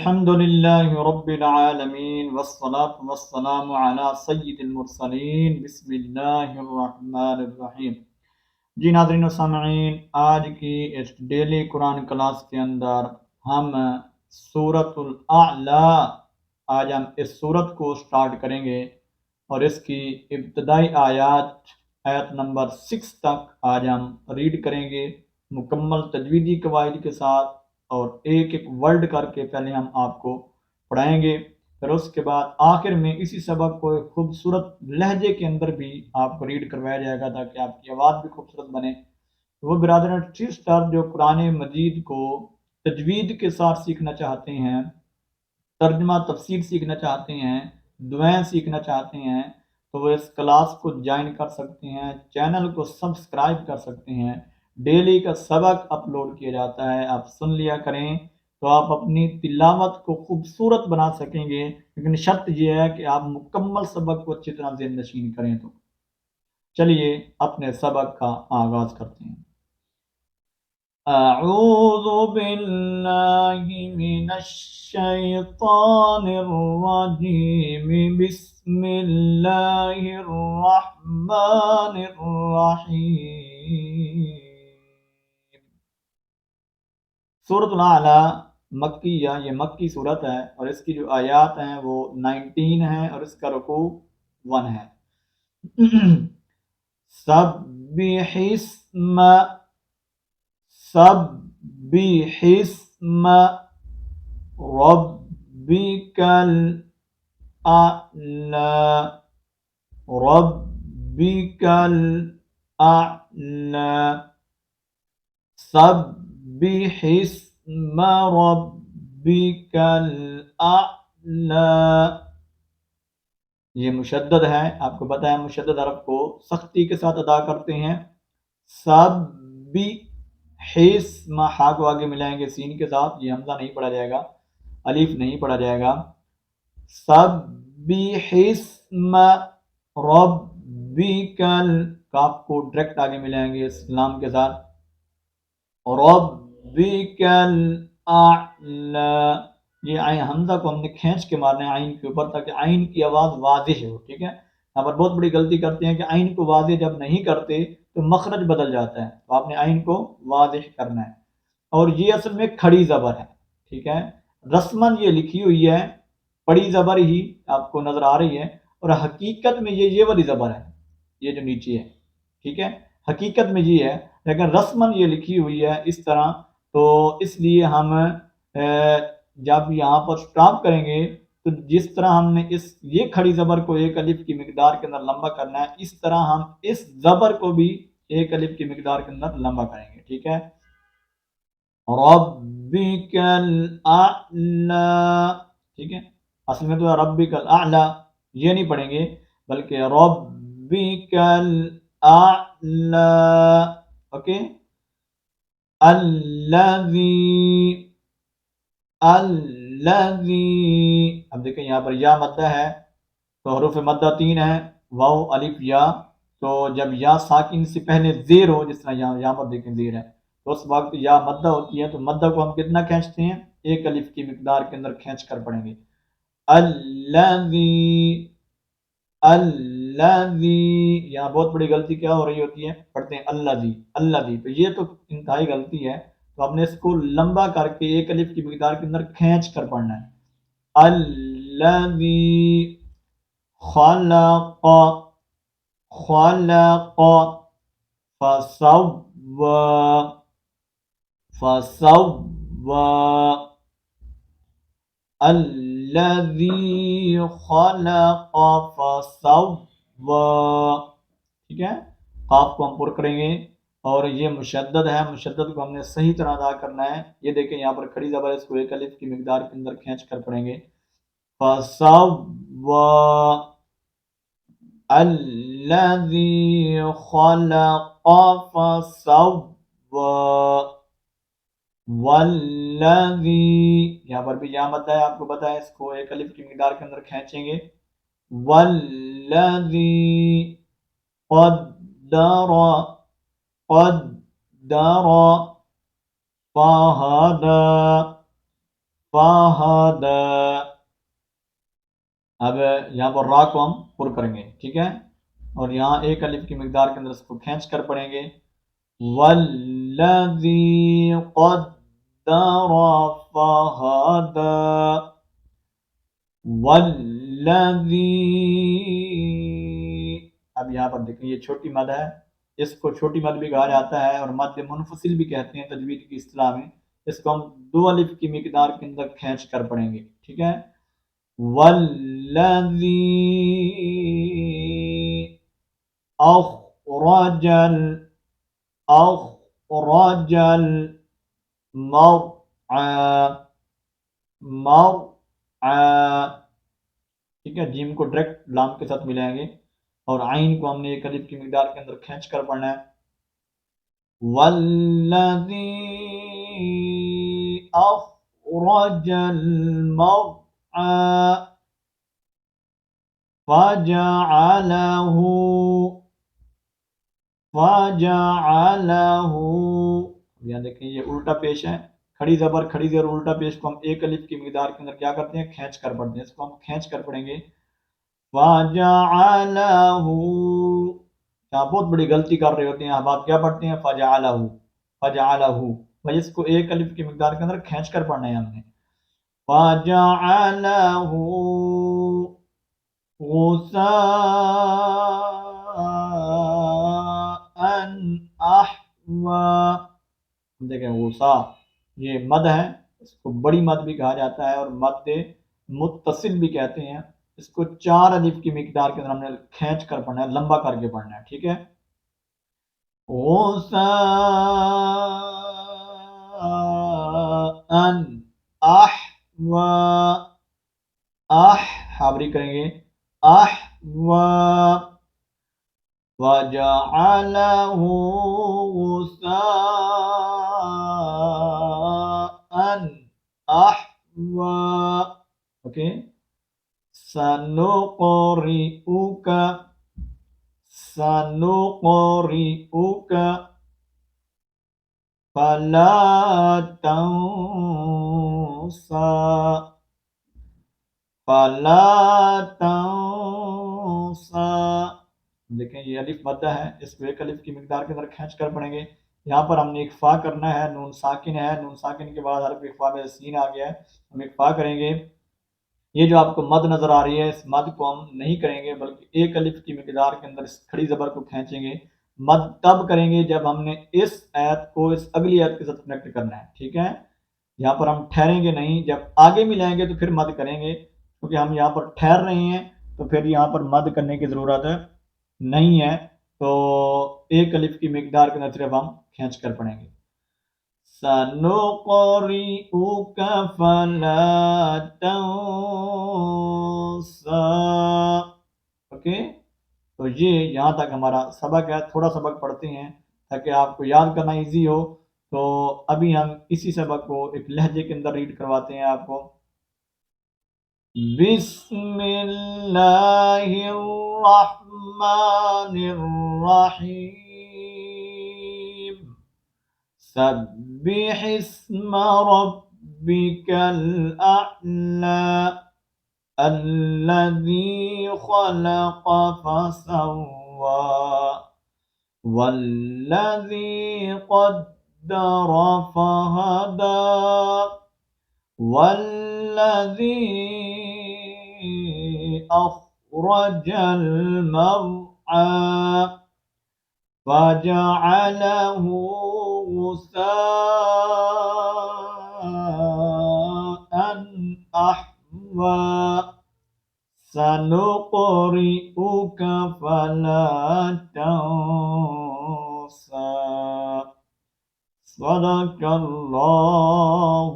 الحمد للہ رب العالمین والصلاة والسلام علی سید المرسلین بسم اللہ الرحمن الرحیم۔ جی ناظرین و سامعین، آج کی اس ڈیلی قرآن کلاس کے اندر ہم سورۃ الاعلی، آج ہم اس سورت کو سٹارٹ کریں گے اور اس کی ابتدائی آیت نمبر 6 تک آج ہم ریڈ کریں گے مکمل تجویدی قواعد کے ساتھ، اور ایک ایک ورڈ کر کے پہلے ہم آپ کو پڑھائیں گے، پھر اس کے بعد آخر میں اسی سبق کو ایک خوبصورت لہجے کے اندر بھی آپ کو ریڈ کروایا جائے گا تاکہ آپ کی آواز بھی خوبصورت بنے۔ وہ برادران سسٹر جو قرآن مجید کو تجوید کے ساتھ سیکھنا چاہتے ہیں، ترجمہ تفسیر سیکھنا چاہتے ہیں، دعائیں سیکھنا چاہتے ہیں، تو وہ اس کلاس کو جوائن کر سکتے ہیں، چینل کو سبسکرائب کر سکتے ہیں۔ ڈیلی کا سبق اپلوڈ کیا جاتا ہے، آپ سن لیا کریں تو آپ اپنی تلاوت کو خوبصورت بنا سکیں گے، لیکن شرط یہ ہے کہ آپ مکمل سبق کو اچھی طرح ذہن نشین کریں۔ تو چلیے اپنے سبق کا آغاز کرتے ہیں۔ اعوذ باللہ من الشیطان الرجیم، بسم اللہ الرحمن الرحیم۔ سورۃ الاعلی مکیہ، یہ مکی صورت ہے اور اس کی جو آیات ہیں وہ 19 ہیں اور اس کا رکوع 1 ہے۔ سبح اسم ربک الاعلی، ربک الاعلی، سبح اسم ربک الاعلی۔ یہ مشدد ہے، آپ کو پتہ ہے مشدد حرف کو سختی کے ساتھ ادا کرتے ہیں۔ سبح اسم، ہا کو آگے ملائیں گے سین کے ساتھ، یہ حمزہ نہیں پڑھا جائے گا، الف نہیں پڑھا جائے گا۔ سبح اسم ربک، کاف کو ڈائریکٹ آگے ملائیں گے لام کے ساتھ، ربک الاعلی۔ یہ عین حمزہ کو ہم نے کھینچ کے مارنا ہے عین کے اوپر تاکہ عین کی آواز واضح ہو، ٹھیک ہے؟ یہاں پر بہت بڑی غلطی کرتے ہیں کہ عین کو واضح جب نہیں کرتے تو مخرج بدل جاتا ہے، تو آپ نے عین کو واضح کرنا ہے، اور یہ اصل میں کھڑی زبر ہے، ٹھیک ہے؟ رسماً یہ لکھی ہوئی ہے بڑی زبر ہی آپ کو نظر آ رہی ہے، اور حقیقت میں یہ والی زبر ہے، یہ جو نیچے ہے، ٹھیک ہے؟ حقیقت میں یہ ہے لیکن رسماً یہ لکھی ہوئی ہے اس طرح، تو اس لیے ہم جب یہاں پر سٹاپ کریں گے تو جس طرح ہم نے یہ کھڑی زبر کو ایک الف کی مقدار کے اندر لمبا کرنا ہے، اس طرح ہم اس زبر کو بھی ایک الف کی مقدار کے اندر لمبا کریں گے، ٹھیک ہے؟ ربک الاعلی، ٹھیک ہے؟ اصل میں تو ربک الاعلی یہ نہیں پڑھیں گے بلکہ ربک الاعلی، اوکے؟ الذی، اب دیکھیں یہاں پر یا مدہ ہے تو حروف مدہ 3 ہیں، واو الف یا، تو جب یا ساکن سے پہلے زیر ہو، جس طرح یہاں پر دیکھیں زیر ہے، تو اس وقت یا مدہ ہوتی ہے، تو مدہ کو ہم کتنا کھینچتے ہیں؟ ایک الف کی مقدار کے اندر کھینچ کر پڑھیں گے۔ الذی، یہاں بہت بڑی غلطی کیا ہو رہی ہوتی ہے؟ پڑھتے ہیں الذی، تو یہ تو انتہائی غلطی ہے، تو ہم نے اس کو لمبا کر کے ایک الف کی مقدار کے اندر کھینچ کر پڑھنا ہے۔ الذی خلق فسوى، الذی خلق فسوى، ٹھیک ہے؟ قاف کو ہم پر کریں گے اور یہ مشدد ہے، مشدد کو ہم نے صحیح طرح ادا کرنا ہے۔ یہ دیکھیں یہاں پر کھڑی زبر، اس کو ایک الف کی مقدار کے اندر کھینچ کر پڑھیں گے۔ فسوى، الذی خلق فسوى، والذی، یہاں پر بھی یا مدہ ہے، آپ کو پتہ ہے، اس کو ایک الف کی مقدار کے اندر کھینچیں گے۔ والذی قدر فہدی، فہدا. اب یہاں پر را کو ہم پر کریں گے، ٹھیک ہے، اور یہاں ایک الف کی مقدار کے اندر اس کو کھینچ کر پڑھیں گے. والذی قدر فہدا. والذی. اب یہاں پر دیکھیں یہ چھوٹی مد ہے، اس کو چھوٹی مد بھی کہا جاتا ہے اور مد منفصل بھی کہتے ہیں تجوید کی اصطلاح میں. اس کو ہم دو الف کی مقدار کے اندر کھینچ کر پڑھیں گے، ٹھیک ہے. والذی اخرج اخرج المرعى. مرعى، ٹھیک ہے، جیم کو ڈائریکٹ لام کے ساتھ ملائیں گے اور عین کو ہم نے ایک الف کی مقدار کے اندر کھینچ کر پڑھنا ہے. والذی اخرج المرعى فجعله. یہاں دیکھیں یہ الٹا پیش ہے، کھڑی زبر کھڑی زیر الٹا پیش کو ہم ایک الف کی مقدار کے اندر کیا کرتے ہیں، کھینچ کر پڑھتے ہیں. اس کو ہم کھینچ کر پڑھیں گے. فجعله. یہاں بہت بڑی غلطی کر رہے ہوتے ہیں اب آپ کیا پڑھتے ہیں، فجعله فجعله، بھائی اس کو ایک الف کی مقدار کے اندر کھینچ کر پڑھنا ہے ہم نے. فجعله غثاء احوا. دیکھیں غصا یہ مد ہے، اس کو بڑی مد بھی کہا جاتا ہے اور مد متصل بھی کہتے ہیں. اس کو چار الف کی مقدار کے اندر ہم نے کھینچ کر پڑھنا ہے، لمبا کر کے پڑھنا ہے، ٹھیک ہے. غثاء احوا. حابری کریں گے، احوا. وجعله غثاء احوا. اوکے. سنقرئك سنقرئك فلا تنسى. فلا تنسى. دیکھیں یہ الف مدہ ہے، اس کو ایک الف کی مقدار کے اندر کھینچ کر پڑھیں گے. یہاں پر ہم نے ایک فا کرنا ہے، نون ساکن ہے، نون ساکن کے بعد حرف اخفا میں سین آ گیا ہے، ہم ایک فا کریں گے. یہ جو آپ کو مد نظر آ رہی ہے اس مد کو ہم نہیں کریں گے بلکہ ایک الف کی مقدار کے اندر اس کھڑی زبر کو کھینچیں گے. مد تب کریں گے جب ہم نے اس آیت کو اس اگلی آیت کے ساتھ کنیکٹ کرنا ہے، ٹھیک ہے. یہاں پر ہم ٹھہریں گے نہیں، جب آگے ملائیں گے تو پھر مد کریں گے، کیونکہ ہم یہاں پر ٹھہر رہے ہیں تو پھر یہاں پر مد کرنے کی ضرورت نہیں ہے. تو ایک الف کی مقدار کے اندر صرف ہم کھینچ کر پڑھیں گے. سنقرئك فلا تنسى. اوکے، تو یہ یہاں تک ہمارا سبق ہے. تھوڑا سبق پڑھتے ہیں تاکہ آپ کو یاد کرنا ایزی ہو. تو ابھی ہم اسی سبق کو ایک لہجے کے اندر ریڈ کرواتے ہیں آپ کو. بسم اللہ الرحمن الرحیم. سبح اسم ربك الأعلى الذي خلق فسوى والذي قدر فهدى والذي أخرج المرعى فجعله غثاء أحوى. سنقرئك فلا تنسى. صدق الله